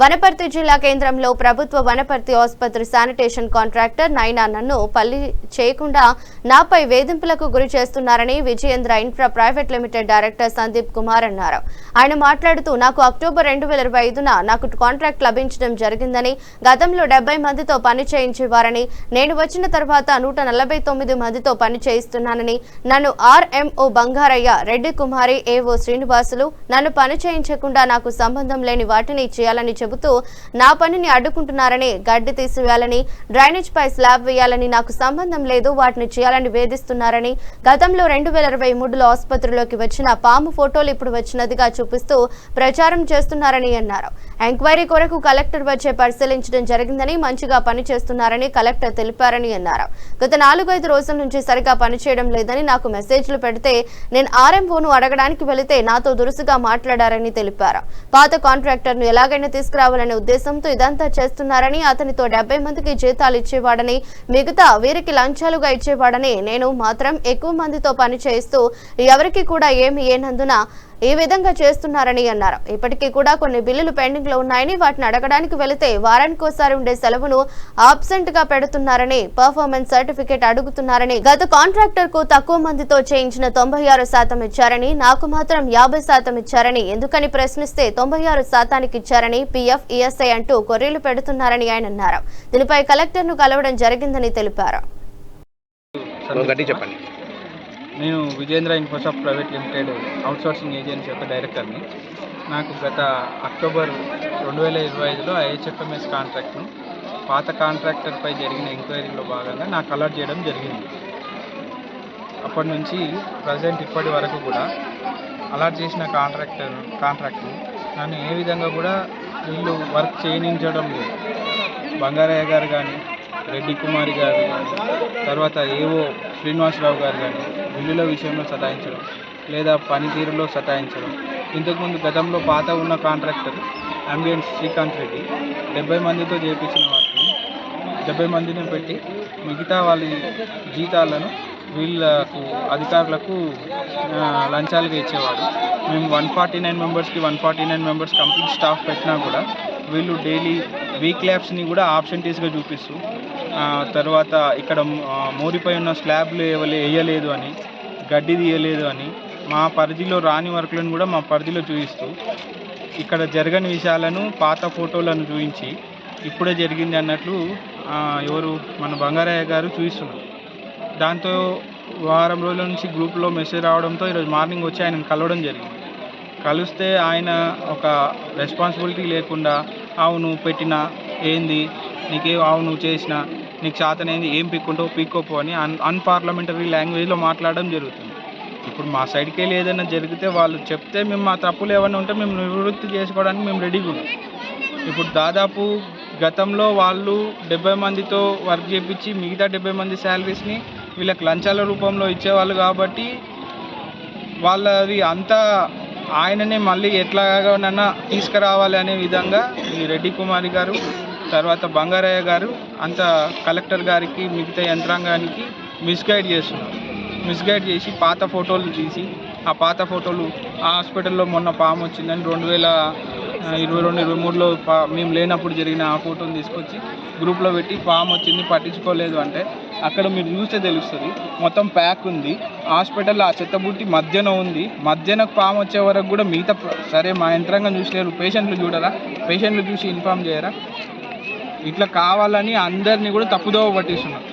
వనపర్తి జిల్లా కేంద్రంలో ప్రభుత్వ వనపర్తి ఆసుపత్రి శానిటేషన్ కాంట్రాక్టర్ నైనా నన్ను పల్లి చేయకుండా నాపై వేధింపులకు గురి చేస్తున్నారని Vijayendra infra private limited director Sandeep Kumar అన్నారు. ఆయన మాట్లాడుతూ నాకు అక్టోబర్ 2025న నాకు కాంట్రాక్ట్ లభించడం జరిగిందని, గతంలో 70 మందితో పని చేయించేవారని, నేను వచ్చిన తర్వాత 149 మందితో పని చేయిస్తున్నానని, నన్ను ఆర్ఎంఓ బంగారయ్య, రెడ్డి కుమారి, ఏవో శ్రీనివాసులు నన్ను పని చేయించకుండా నాకు సంబంధం లేని వాటిని చేయాలని చెబుతూ నా పనిని అడ్డుకుంటున్నారని, గడ్డి తీసివేయాలని, డ్రైనేజ్ పై స్లాబ్ వేయాలని, నాకు సంబంధం లేదు, వాటిని చేయాలని వేధిస్తున్నారని, గతంలో 2023లో ఆసుపత్రిలోకి వచ్చిన పాము ఫోటోలు ఇప్పుడు వచ్చినదిగా చూపిస్తూ ప్రచారం చేస్తున్నారని అన్నారు. ఎంక్వైరీ కొరకు కలెక్టర్ వచ్చే పరిశీలించడం జరిగిందని, మంచిగా పనిచేస్తున్నారని కలెక్టర్ తెలిపారని అన్నారు. గత 4-5 రోజుల నుంచి సరిగా పనిచేయడం లేదని, నాకు మెసేజ్లు పెడితే నేను ఆర్ఎంఓను అడగడానికి వెళితే నాతో దురుసుగా మాట్లాడారని తెలిపారు. పాత కాంట్రాక్టర్ను ఎలాగైనా తీసుకురావాలనే ఉద్దేశంతో ఇదంతా చేస్తున్నారని, అతనితో 70 మందికి జీతాలు ఇచ్చేవాడని, మిగతా వీరికి లంచాలుగా ఇచ్చేవాడని, నేను మాత్రం ఎక్కువ మందితో పని చేయిస్తూ ఎవరికి కూడా ఏమి ఏనందున ఈ విధంగా చేస్తున్నారని అన్నారు. ఇప్పటికీ కూడా కొన్ని బిల్లులు పెండింగ్ లో ఉన్నాయని, వాటిని అడగడానికి వెళితే వారానికోసారి ఉండే సెలవును ఆబ్సెంట్ గా పెడుతున్నారని, పర్ఫార్మెన్స్ సర్టిఫికేట్ అడుగుతున్నారని, గత కాంట్రాక్టర్ కు తక్కువ మందితో చేయించిన 96% ఇచ్చారని, నాకు మాత్రం 50% ఇచ్చారని, ఎందుకని ప్రశ్నిస్తే 96% ఇచ్చారని, పిఎఫ్, ఈఎస్ఐ అంటూ కొర్రీలు పెడుతున్నారని ఆయన అన్నారు. దీనిపై కలెక్టర్ ను కలవడం జరిగిందని తెలిపారు. నేను Vijayendra Infosoft private limited outsourcing agency యొక్క డైరెక్టర్ని. నాకు గత అక్టోబర్ 2025లో ఐహెచ్ఎఫ్ఎంఎస్ కాంట్రాక్ట్ను పాత కాంట్రాక్టర్పై జరిగిన ఎంక్వైరీలో భాగంగా నాకు అలాట్ చేయడం జరిగింది. అప్పటి నుంచి ప్రజెంట్ ఇప్పటి వరకు కూడా అలాట్ చేసిన కాంట్రాక్ట్ను నన్ను ఏ విధంగా కూడా వీళ్ళు వర్క్ చేయనించడం లేదు. బంగారయ్య గారు కానీ, రెడ్డి కుమారి గారు కానీ, తర్వాత ఏవో శ్రీనివాసరావు గారు కానీ బిల్లుల విషయంలో సతాయించడం, లేదా పనితీరులో సతాయించడం. ఇంతకుముందు గతంలో పాత ఉన్న కాంట్రాక్టర్ అంబియన్స్ శ్రీకాంత్ రెడ్డి 70 మందితో చేయించిన వాటిని 70 మందిని పెట్టి మిగతా వాళ్ళ జీతాలను వీళ్ళకు అధికారులకు లంచాలుగా ఇచ్చేవాడు. మేము 149 మెంబర్స్కి 149 మెంబర్స్ కంప్లీట్ స్టాఫ్ పెట్టినా కూడా వీళ్ళు డైలీ వీక్ ల్యాబ్స్ని కూడా ఆబ్సెంటీస్గా చూపిస్తూ, తర్వాత ఇక్కడ మోరిపై ఉన్న స్లాబ్లు వేయలేదు అని, గడ్డి తీయలేదు అని, మా పరిధిలో రాని వర్క్లను కూడా మా పరిధిలో చూపిస్తూ, ఇక్కడ జరగని విషయాలను పాత ఫోటోలను చూపించి ఇప్పుడే జరిగింది అన్నట్లు ఎవరు మన బంగారయ్య గారు చూపిస్తున్నారు. దాంతో వారం రోజుల నుంచి గ్రూప్లో మెసేజ్ రావడంతో ఈరోజు మార్నింగ్ వచ్చి ఆయనను కలవడం జరిగింది. కలిస్తే ఆయన ఒక రెస్పాన్సిబిలిటీ లేకుండా అవును పెట్టినా ఏంది, నీకే అవును చేసినా, నీకు చేతనైంది ఏం పీక్కుంటావు పీక్కోపో అని అన్పార్లమెంటరీ లాంగ్వేజ్లో మాట్లాడడం జరుగుతుంది. ఇప్పుడు మా సైడ్కి వెళ్ళి ఏదైనా జరిగితే వాళ్ళు చెప్తే మేము మా తప్పులు ఏమైనా ఉంటే మేము నివృత్తి చేసుకోవడానికి మేము రెడీగా ఉన్నాం. ఇప్పుడు దాదాపు గతంలో వాళ్ళు 70 మందితో వర్క్ చేయించి మిగతా 70 మంది శాలరీస్ని వీళ్ళకి లంచాల రూపంలో ఇచ్చేవాళ్ళు కాబట్టి వాళ్ళది అంతా ఆయననే మళ్ళీ ఎట్లాగానన్నా తీసుకురావాలి అనే విధంగా ఈ రెడ్డి కుమారి గారు, తర్వాత బంగారయ్య గారు అంత కలెక్టర్ గారికి మిగతా యంత్రాంగానికి మిస్గైడ్ చేస్తున్నారు. మిస్గైడ్ చేసి పాత ఫోటోలు తీసి, ఆ పాత ఫోటోలు ఆ హాస్పిటల్లో మొన్న పాము వచ్చిందని 2022-23లో మేము లేనప్పుడు జరిగిన ఆ ఫోటోని తీసుకొచ్చి గ్రూప్లో పెట్టి పాము వచ్చింది పట్టించుకోలేదు అంటే, అక్కడ మీరు చూస్తే తెలుస్తుంది మొత్తం ప్యాక్ ఉంది. హాస్పిటల్లో ఆ చెత్తబుట్టి మధ్యన ఉంది. మధ్యనకు పాము వచ్చే వరకు కూడా మిగతా సరే మా యంత్రాంగం చూసలేరు, పేషెంట్లు చూడరా, పేషెంట్లు చూసి ఇన్ఫామ్ చేయరా, ఇట్లా కావాలని అందరినీ కూడా తప్పుదోవ పట్టిస్తున్నారు.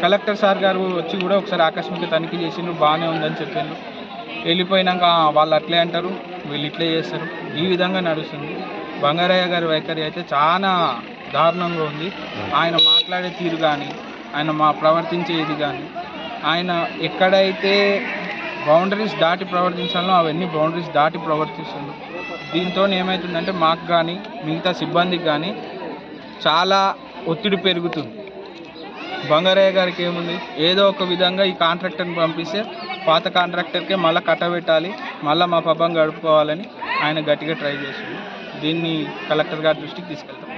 కలెక్టర్ సార్ గారు వచ్చి కూడా ఒకసారి ఆకస్మిక తనిఖీ చేసిండ్రు, బాగానే ఉందని చెప్పారు. వెళ్ళిపోయినాక వాళ్ళు అట్లే అంటారు, వీళ్ళు ఇట్లే చేస్తారు, ఈ విధంగా నడుస్తుంది. బంగారయ్య గారి వైఖరి అయితే చాలా దారుణంగా ఉంది. ఆయన మాట్లాడే తీరు కానీ, ఆయన ప్రవర్తించేది కానీ, ఆయన ఎక్కడైతే బౌండరీస్ దాటి ప్రవర్తించాలో అవన్నీ బౌండరీస్ దాటి ప్రవర్తిస్తుంది. దీంతో ఏమవుతుందంటే మాకు కానీ మిగతా సిబ్బందికి కానీ చాలా ఒత్తిడి పెరుగుతుంది. బంగారయ్య గారికి ఏముంది, ఏదో ఒక విధంగా ఈ కాంట్రాక్టర్ని పంపిస్తే పాత కాంట్రాక్టర్కే మళ్ళీ కట్టబెట్టాలి, మళ్ళీ మా పబ్బం గడుపుకోవాలని ఆయన గట్టిగా ట్రై చేస్తుంది. దీన్ని కలెక్టర్ గారి దృష్టికి తీసుకెళ్తాం.